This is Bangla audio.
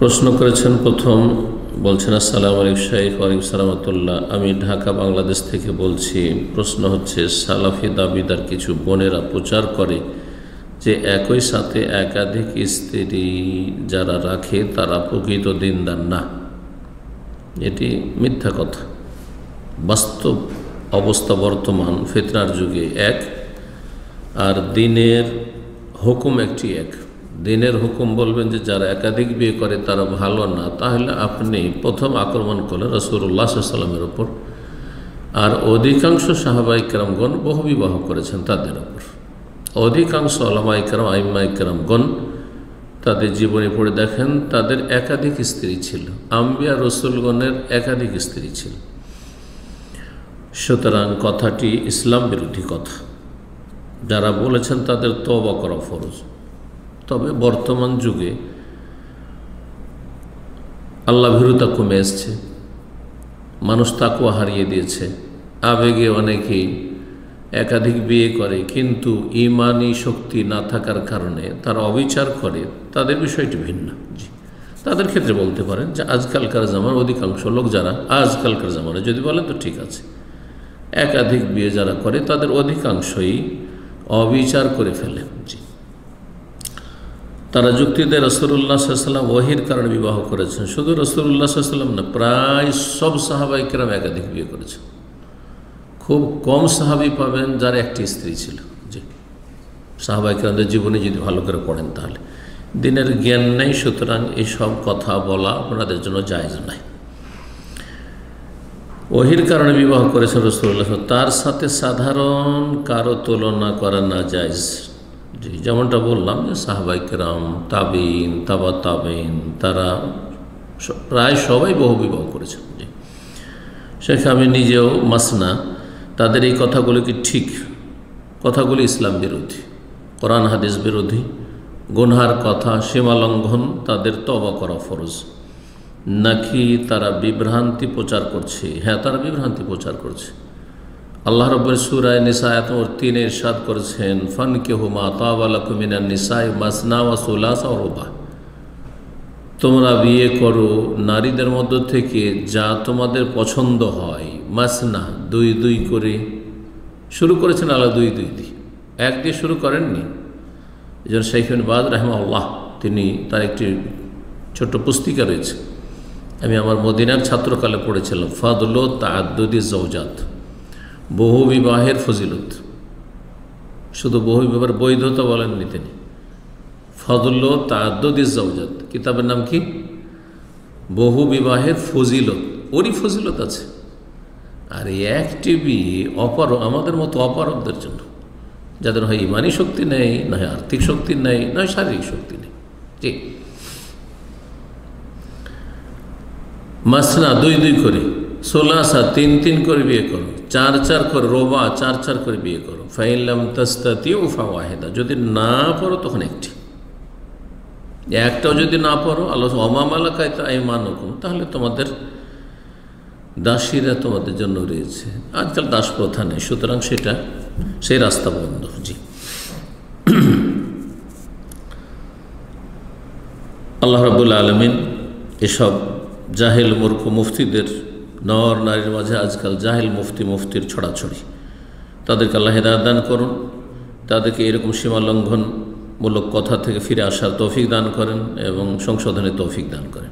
প্রশ্ন করেছেন প্রথম, বলছেন আসসালামু আলাইকুম শাইখ। ওয়ালাইকুম সালাম রাহমাতুল্লাহ। আমি ঢাকা বাংলাদেশ থেকে বলছি। প্রশ্ন হচ্ছে, সালাফি দাবিদার কিছু বোনেরা প্রচার করে যে একই সাথে একাধিক স্ত্রী যারা রাখে তারা প্রকৃত দিনদার না। এটি মিথ্যা কথা। বাস্তব অবস্থা বর্তমান ফিতনার যুগে এক, আর দিনের হুকুম একটি এক। দিনের হুকুম বলবেন যে যারা একাধিক বিয়ে করে তারা ভালো না, তাহলে আপনি প্রথম আক্রমণ করলেন রাসূলুল্লাহ সাল্লাল্লাহু আলাইহি ওয়াসাল্লামের ওপর, আর অধিকাংশ সাহাবায়ে কেরামগণ বহু বিবাহ করেছেন তাদের ওপর। অধিকাংশ উলামায়ে কেরাম, আইম্মায়ে কেরামগণ তাদের জীবনী পড়ে দেখেন তাদের একাধিক স্ত্রী ছিল, আম্বিয়া রসুলগণের একাধিক স্ত্রী ছিল। সুতরাং কথাটি ইসলাম বিরোধী কথা। যারা বলেছেন তাদের তওবা করা ফরজ। তবে বর্তমান যুগে আল্লাহ ভীরুতা কমে এসছে, মানুষ তাকওয়া হারিয়ে দিয়েছে। আবেগে অনেকেই একাধিক বিয়ে করে, কিন্তু ঈমানি শক্তি না থাকার কারণে তারা অবিচার করে। তাদের বিষয়টি ভিন্ন। তাদের ক্ষেত্রে বলতে পারেন যে আজকালকার জামানার অধিকাংশ লোক, যারা আজকালকার জামানায় যদি বলেন তো ঠিক আছে, একাধিক বিয়ে যারা করে তাদের অধিকাংশই অবিচার করে ফেলে। তারা যুক্তি দেয় রাসূলুল্লাহ সাল্লাল্লাহু আলাইহি ওয়াসাল্লাম ওহীর কারণে বিবাহ করেছেন। শুধু রাসূলুল্লাহ সাল্লাল্লাহু আলাইহি ওয়াসাল্লাম না, প্রায় সব সাহাবায়ে কেরাম একাধিক বিয়ে করেছেন। খুব কম সাহাবী পাবেন যার একটি স্ত্রী ছিল। সাহাবায়ে কেরামদের জীবনে যদি ভালো করে পড়েন তাহলে দিনের জ্ঞান নেই। সুতরাং এইসব কথা বলা আপনাদের জন্য জায়েজ নয়। ওহীর কারণে বিবাহ করেছেন রাসূলুল্লাহ, তার সাথে সাধারণ কারো তুলনা করা না জায়েজ। যেমনটা বললাম যে সাহাবায়ে কেরাম, তাবিঈন, তাবা তাবিঈন, তারা প্রায় সবাই বহু বিবাহ করেছেন। শেখ আমি নিজেও মাসনা। তাদের এই কথাগুলো কি ঠিক? কথাগুলি ইসলাম বিরোধী, কোরআন হাদিস বিরোধী, গুনহার কথা, সীমালঙ্ঘন। তাদের তওবা করা ফরজ। নাকি তারা বিভ্রান্তি প্রচার করছে? হ্যাঁ, তারা বিভ্রান্তি প্রচার করছে। আল্লাহ রাব্বুল সূরা নিসা আয়াত 3 ইরশাদ করেছেন, ফানকিহু মা তাবা লাকুম মিনান নিসাই মাসনা ওয়া সুলাসা ওয়া রুবা। তোমরা বিয়ে করো নারীদের মধ্য থেকে যা তোমাদের পছন্দ হয়। মাসনা, 2 করে শুরু করেছেন আল্লাহ, 2 দিয়ে, এক দিয়ে শুরু করেননি। এই জন্য শাইখ ইবনে বাজ রাহিমাহুল্লাহ তিনি, তার একটি ছোট্ট পুস্তিকা রয়েছে, আমি আমার মদিনার ছাত্রকালে পড়েছিলাম, ফাদলু তাআদ্দুদি যাওজাত, বহু বিবাহের ফজিলত। শুধু বহু বিবাহের বৈধতা বলেননি তিনি, ফাদলু তাআদ্দুদি যাওজাত। কিতাবের নাম কি? বহু বিবাহের ফজিলত। ওরই ফজিলত আছে। আর একটি বিয়ে আমাদের মতো অপারগদের জন্য, যাদের হয় ইমানি শক্তি নেই, নয় আর্থিক শক্তি নেই, নয় শারীরিক শক্তি নেই। ঠিক মাসনা 2 করে, সোলাসা 3 করে বিয়ে করো, 4 করে, রোবা 4 করে বিয়ে করো। ফাইন লাম তাস্তাতিউ ফাওয়াহিদা, যদি না পারো তখন একটাও যদি না পারো, আল্লাহ ওমা মালাকাত আইমানুকুম, তাহলে তোমাদের দাসীরা তোমাদের জন্য রয়েছে। আজকাল দাস প্রথা নেই, সুতরাং সেই রাস্তা বন্ধ। আল্লাহ রাব্বুল আলামিন এসব জাহেল মূর্খ মুফতিদের, নর নারীর মাঝে আজকাল জাহেল মুফতির ছড়াছড়ি, তাদেরকে আল্লাহ হেদায়েত দান করুন। তাদেরকে এরকম সীমালঙ্ঘনমূলক কথা থেকে ফিরে আসার তৌফিক দান করেন এবং সংশোধনের তৌফিক দান করেন।